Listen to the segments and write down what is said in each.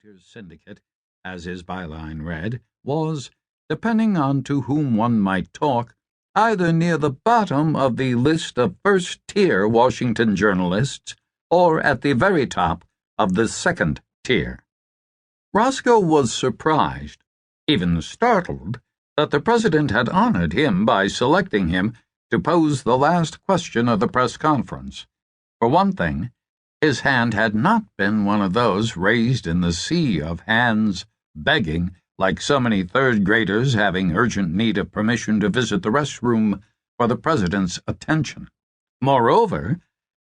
Writers' Syndicate, as his byline read, was, depending on to whom one might talk, either near the bottom of the list of first-tier Washington journalists or at the very top of the second tier. Roscoe was surprised, even startled, that the president had honored him by selecting him to pose the last question of the press conference. For one thing, his hand had not been one of those raised in the sea of hands begging, like so many third-graders having urgent need of permission to visit the restroom for the president's attention. Moreover,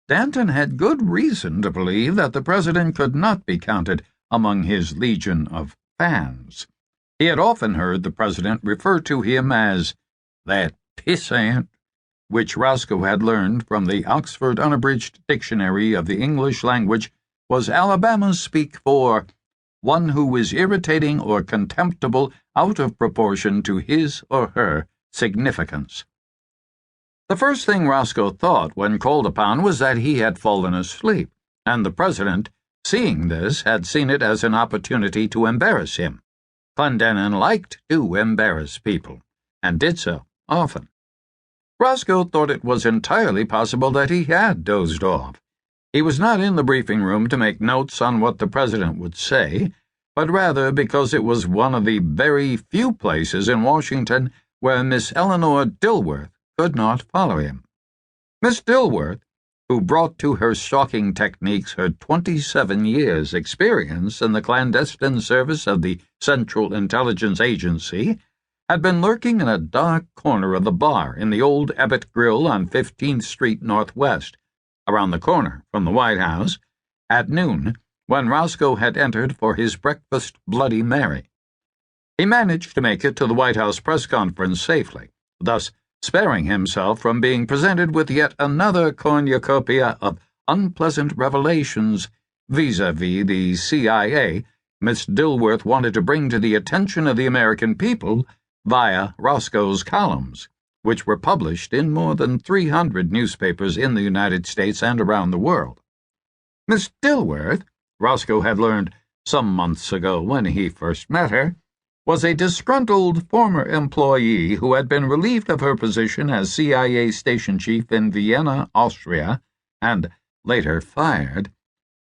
Danton had good reason to believe that the president could not be counted among his legion of fans. He had often heard the president refer to him as that pissant, which Roscoe had learned from the Oxford Unabridged Dictionary of the English Language was Alabama's speak for one who is irritating or contemptible out of proportion to his or her significance. The first thing Roscoe thought when called upon was that he had fallen asleep, and the president, seeing this, had seen it as an opportunity to embarrass him. Clendenin liked to embarrass people, and did so often. Roscoe thought it was entirely possible that he had dozed off. He was not in the briefing room to make notes on what the president would say, but rather because it was one of the very few places in Washington where Miss Eleanor Dilworth could not follow him. Miss Dilworth, who brought to her stalking techniques her 27 years' experience in the clandestine service of the Central Intelligence Agency, had been lurking in a dark corner of the bar in the old Ebbett Grill on 15th Street Northwest, around the corner from the White House, at noon, when Roscoe had entered for his breakfast Bloody Mary. He managed to make it to the White House press conference safely, thus sparing himself from being presented with yet another cornucopia of unpleasant revelations vis-a-vis the CIA Miss Dilworth wanted to bring to the attention of the American people via Roscoe's columns, which were published in more than 300 newspapers in the United States and around the world. Miss Dilworth, Roscoe had learned some months ago when he first met her, was a disgruntled former employee who had been relieved of her position as CIA station chief in Vienna, Austria, and later fired,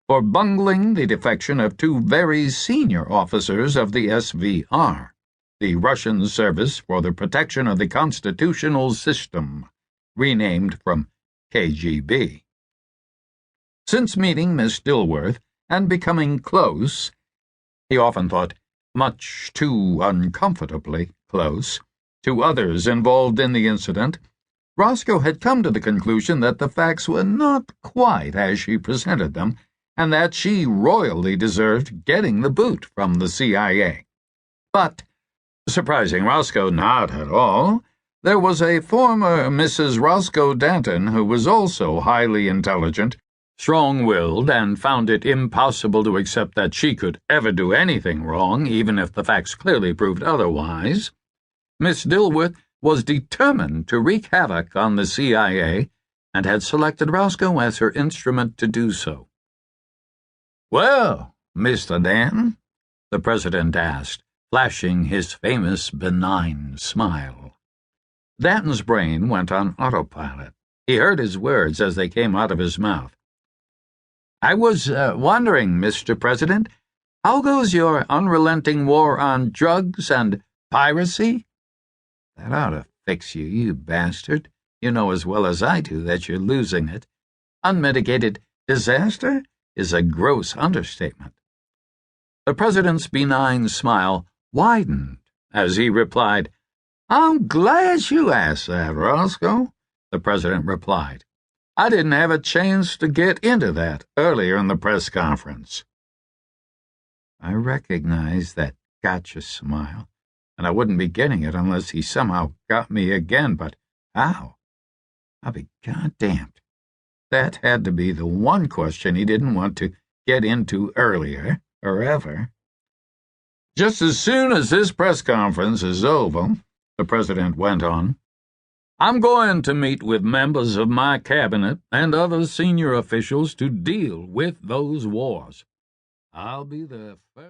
for bungling the defection of two very senior officers of the SVR, the Russian Service for the Protection of the Constitutional System, renamed from KGB. Since meeting Miss Dilworth and becoming close, he often thought much too uncomfortably close, to others involved in the incident, Roscoe had come to the conclusion that the facts were not quite as she presented them, and that she royally deserved getting the boot from the CIA. But, surprising Roscoe not at all, there was a former Mrs. Roscoe Danton who was also highly intelligent, strong-willed, and found it impossible to accept that she could ever do anything wrong, even if the facts clearly proved otherwise. Miss Dilworth was determined to wreak havoc on the CIA, and had selected Roscoe as her instrument to do so. "Well, Mr. Danton?" the president asked, flashing his famous benign smile. Danton's brain went on autopilot. He heard his words as they came out of his mouth. "I was wondering, Mr. President, how goes your unrelenting war on drugs and piracy?" "That ought to fix you, you bastard. You know as well as I do that you're losing it. Unmitigated disaster is a gross understatement." The president's benign smile widened as he replied, "I'm glad you asked that, Roscoe," the president replied. "I didn't have a chance to get into that earlier in the press conference." I recognized that gotcha smile, and I wouldn't be getting it unless he somehow got me again, but how? I'll be goddamned. That had to be the one question he didn't want to get into earlier, or ever. "Just as soon as this press conference is over," the president went on, "I'm going to meet with members of my cabinet and other senior officials to deal with those wars. I'll be the first."